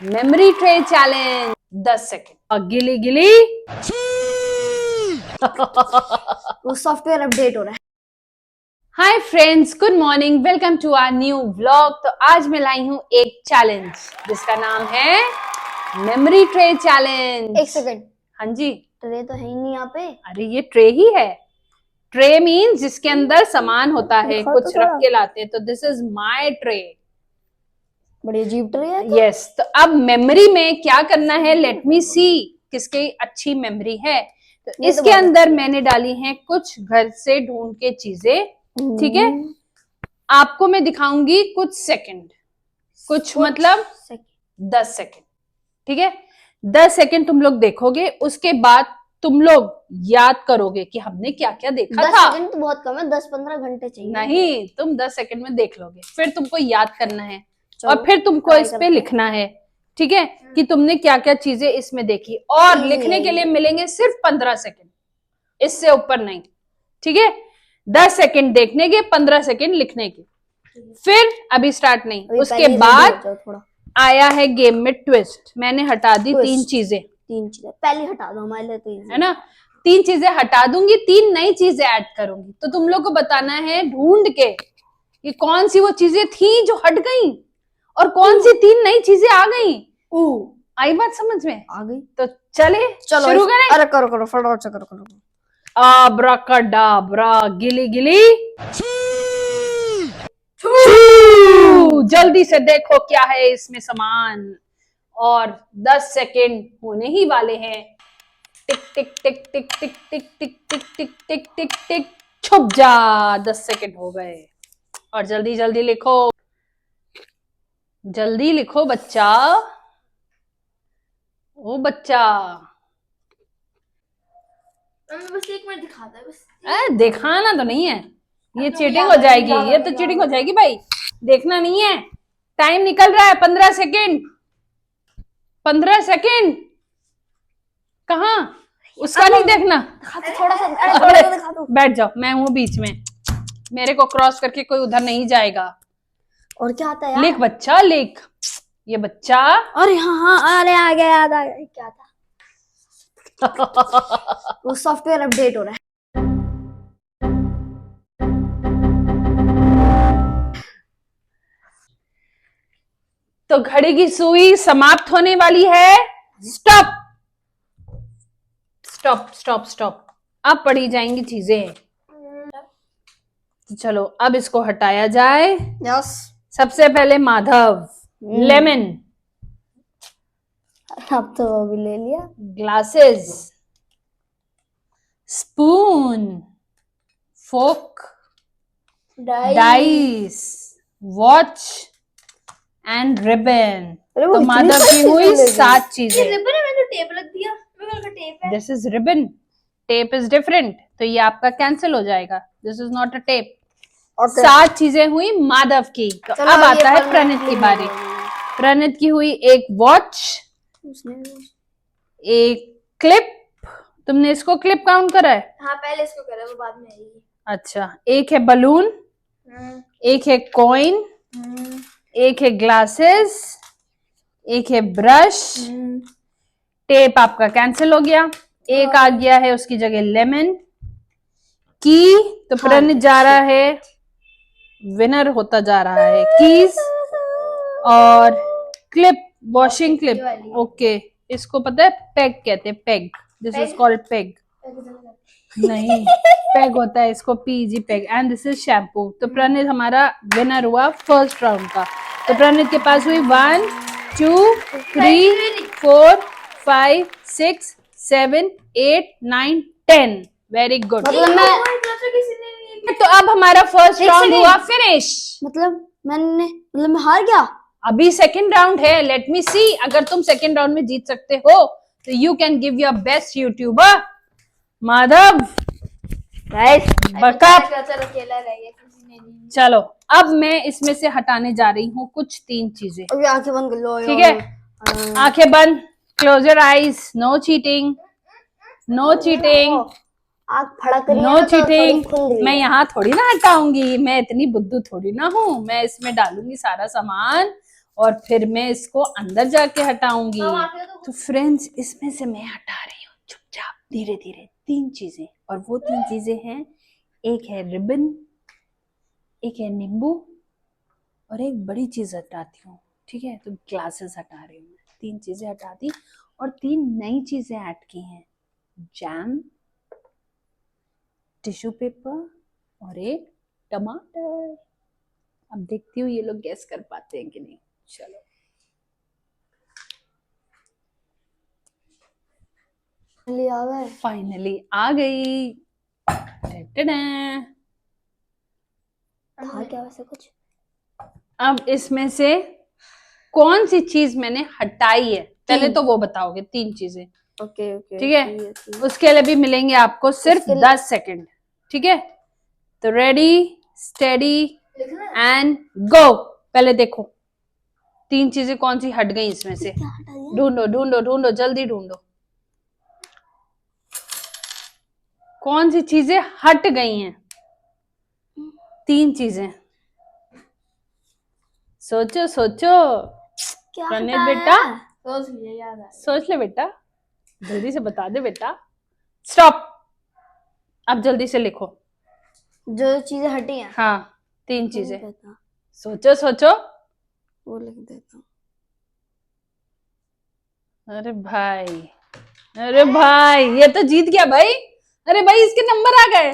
Memory tray challenge 10 second. गिली गिली वो सॉफ्टवेयर अपडेट हो रहा है। Hi friends, good morning, welcome to our new vlog. तो आज मैं लाई हूँ एक चैलेंज जिसका नाम है मेमोरी ट्रे चैलेंज। एक सेकंड, हाँ जी, ट्रे तो है ही नहीं यहाँ पे। अरे ये ट्रे ही है। ट्रे मीन्स जिसके अंदर सामान होता है, दिखाओ कुछ तो रख थोड़ा। के लाते हैं। तो दिस इज माय ट्रे। बड़ी अजीब ट्रे है। यस, तो अब मेमोरी में क्या करना है, लेट मी सी किसकी अच्छी मेमोरी है। तो ये तो इसके बहुत अंदर अच्छी है। मैंने डाली हैं कुछ घर से ढूंढ के चीजें। ठीक है, आपको मैं दिखाऊंगी कुछ सेकंड, कुछ मतलब 10 सेकंड। ठीक है, 10 सेकंड तुम लोग देखोगे, उसके बाद तुम लोग याद करोगे कि हमने क्या क्या देखा 10 था। सेकंड तो बहुत कम है, 10-15 घंटे चाहिए। नहीं, तुम 10 सेकंड में देख लोगे, फिर तुमको याद करना है चलो, और फिर तुमको ट्राई इस करते पे हैं। लिखना है। ठीक है, कि तुमने क्या क्या चीजें इसमें देखी, और Easy लिखने है के लिए ये। मिलेंगे सिर्फ 15 सेकंड, इससे ऊपर नहीं। ठीक है, 10 सेकंड देखने के, 15 सेकंड लिखने के, फिर अभी स्टार्ट नहीं। अभी उसके पहले ready बाद हो जाओ थोड़ा। आया है गेम में ट्विस्ट। मैंने हटा दी Twist। 3 चीजें, तीन चीजें पहले हटा दो, हमारे लिए तो easy है ना। 3 चीजें हटा दूंगी, 3 नई चीजें ऐड करूंगी। तो तुम लोग को बताना है ढूंढ के कि कौन सी वो चीजें थी जो हट गई और कौन सी 3 नई चीजें आ गई। आई बात समझ में? आ गई। तो चले चलो शुरू करें। अरे करो करो फटाफट से करो। आब्राकाडाब्रा, गिली गिली छू। जल्दी से देखो क्या है इसमें सामान, और 10 सेकेंड होने ही वाले हैं। टिक टिक टिक टिक टिक टिक टिक टिक टिक टिक टिक टिक, छुप जा। 10 सेकेंड हो गए, और जल्दी जल्दी लिखो, जल्दी लिखो बच्चा, ओ बच्चा। बस 1 मिनट दिखाता है बस। दिखाना तो नहीं है, ये तो चीटिंग याद हो आ गई, जाएगी, याद आ ये गई, तो याद चीटिंग आ हो गई। जाएगी भाई। देखना नहीं है, टाइम निकल रहा है। 15 सेकेंड, 15 सेकेंड कहाँ, उसका नहीं देखना। थोड़ा सा थोड़ा सा दिखा दो। बैठ जाओ, मैं हूं बीच में, मेरे को क्रॉस करके कोई उधर नहीं जाएगा। और क्या आता है यार? लिख बच्चा लिख, ये बच्चा। अरे हाँ, अरे आ गया, याद आ गया। क्या था? वो सॉफ्टवेयर अपडेट हो रहा है। तो घड़ी की सुई समाप्त होने वाली है। Stop stop stop stop. अब पढ़ी जाएंगी चीजें। तो चलो अब इसको हटाया जाए। यस। सबसे पहले माधव, लेमन, अब तो अभी ले लिया। Glasses, spoon, fork, dice, watch and ribbon. तो माधव की हुई 7 चीजें। रिबन है, मैंने टेप रख दिया। मेरे का टेप है। This is ribbon, tape is different, तो ये आपका कैंसिल हो जाएगा। This is not a tape. 7 चीजें हुई माधव की। तो अब आता है प्रणीत की बारी। प्रणीत की हुई एक वॉच, एक क्लिप। तुमने इसको क्लिप काउंट करा है? हाँ, पहले इसको करा, वो बाद में आएगी। अच्छा, एक है बलून, एक है कॉइन, एक है ग्लासेस, एक है ब्रश। टेप आपका कैंसिल हो गया। एक आ गया है उसकी जगह लेमन की। तो प्रणीत जा रहा है, विनर होता जा रहा है। कीज और क्लिप, वॉशिंग क्लिप। ओके, इसको पता है पेग कहते हैं, peg. This is called peg. नहीं, पेग होता है इसको, PG peg. And this is shampoo. तो प्रणीत हमारा विनर हुआ फर्स्ट राउंड का। तो प्रणीत के पास हुई 1 2 3 4 5 6 7 8 9 10। Very good. तो अब हमारा फर्स्ट राउंड हुआ फिनिश। मतलब मैं हार गया। अभी सेकंड राउंड है, लेट मी सी। अगर तुम सेकंड राउंड में जीत सकते हो तो you can give your best YouTuber Madhav. Backup. चलो अब मैं इसमें से हटाने जा रही हूँ कुछ 3 चीजें। अभी आंखें बंद कर लो। ठीक है, आंखें बंद, close your eyes. No cheating, no cheating, आंख फड़क रही है नो ना, तो थोड़ी चीटिंग। खुल रही मैं है। यहाँ थोड़ी ना हटाऊंगी, मैं इतनी बुद्धू थोड़ी ना हूँ। मैं इसमें डालूंगी सारा सामान और फिर मैं इसको अंदर जाके हटाऊंगी। तो फ्रेंड्स, इसमें से मैं हटा रही हूँ चुपचाप धीरे धीरे 3 चीजें, और वो 3 चीजें हैं, एक है रिबन, एक है नींबू, और एक बड़ी चीज हटाती हूँ। ठीक है, तो ग्लासेस हटा रही हूँ मैं। 3 चीजें हटा दी और 3 नई चीजें ऐड की हैं, जैम, टिश्यू पेपर और एक टमाटर। अब देखती हूँ ये लोग गैस कर पाते हैं कि नहीं। चलो, आ गए। फाइनली आ गई। टडा। था क्या वैसे कुछ? अब इसमें से कौन सी चीज मैंने हटाई है, पहले तो वो बताओगे। 3 चीजें, ओके ओके, ठीक है। उसके लिए भी मिलेंगे आपको सिर्फ 10 सेकंड। ठीक है, तो रेडी, स्टेडी एंड गो। पहले देखो 3 चीजें कौन सी हट गई इसमें से। ढूंढो ढूंढो ढूंढो, जल्दी ढूंढो कौन सी चीजें हट गई हैं। 3 चीजें, सोचो सोचो। क्या प्रणय हटाया? बेटा, सोच लिया, याद आ सोच ले बेटा, जल्दी से बता दे बेटा। स्टॉप, अब जल्दी से लिखो। जो चीजें हटी हैं। हाँ, 3 चीजें। पता, सोचो सोचो। वो लिख देता हूँ। अरे भाई, अरे भाई, ये तो जीत गया भाई। अरे भाई, इसके नंबर आ गए।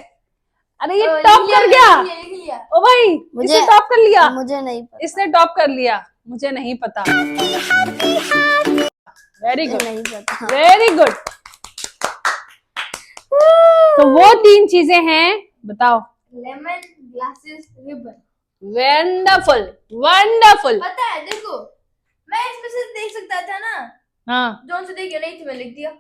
अरे ये टॉप कर गया। ओ भाई, इसने टॉप कर लिया। मुझे नहीं पता। इसने टॉप कर लिया, मुझे नहीं पता। वेरी गुड, नहीं पता। Very good. तो वो 3 चीजें हैं, बताओ। Lemon, glasses, ribbon. Wonderful, wonderful. पता है, देखो मैं इसमें से देख सकता था ना। हाँ, जोन से देख नहीं थी, मैं लिख दिया।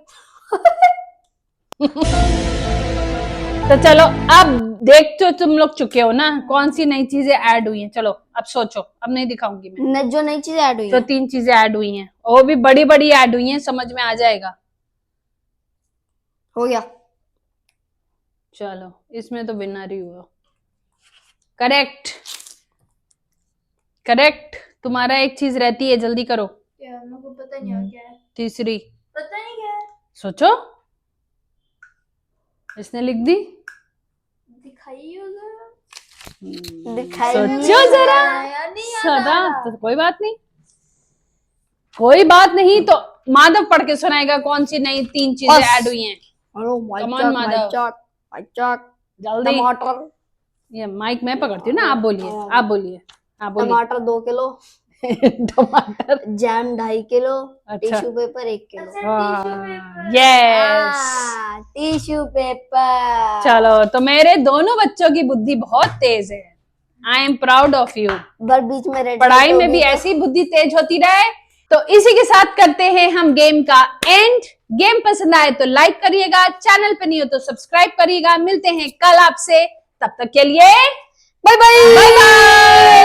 तो चलो, अब देख तो तुम लोग चुके हो ना कौन सी नई चीजें ऐड हुई हैं। चलो अब सोचो, अब नहीं दिखाऊंगी मैं। जो नई चीजें ऐड हुई तो 3 चीजें ऐड हुई हैं, वो भी बड़ी बड़ी ऐड हुई हैं, समझ में आ जाएगा। हो गया। चलो, इसमें तो विनर ही हुआ। Correct, correct. तुम्हारा एक चीज रहती है, जल्दी करो। क्या? मेरे को पता नहीं है क्या है। तीसरी, पता नहीं क्या है। सोचो। इसने लिख दी। दिखाइए जरा। सोचो जरा। सदा तो कोई बात नहीं, कोई बात नहीं। तो माधव पढ़ के सुनाएगा कौन सी नई 3 चीजें ऐड हुई हैं। Come on, माधव, जल्दी। टमाटर। ये माइक मैं पकड़ती हूँ ना, आप बोलिए, आप बोलिए, आप बोलिए। टमाटर 2 किलो। टमाटर, जैम 2.5 किलो। अच्छा। Tissue paper 1 kilo. Yes. Tissue paper. चलो, तो मेरे दोनों बच्चों की बुद्धि बहुत तेज है। I am proud of you. पर बीच में रेड पढ़ाई में भी ऐसी बुद्धि तेज होती रहे। तो इसी के साथ करते हैं हम गेम का एंड। गेम पसंद आए तो लाइक करिएगा, चैनल पे नहीं हो तो सब्सक्राइब करिएगा। मिलते हैं कल आपसे, तब तक के लिए बाय बाय। Bye bye.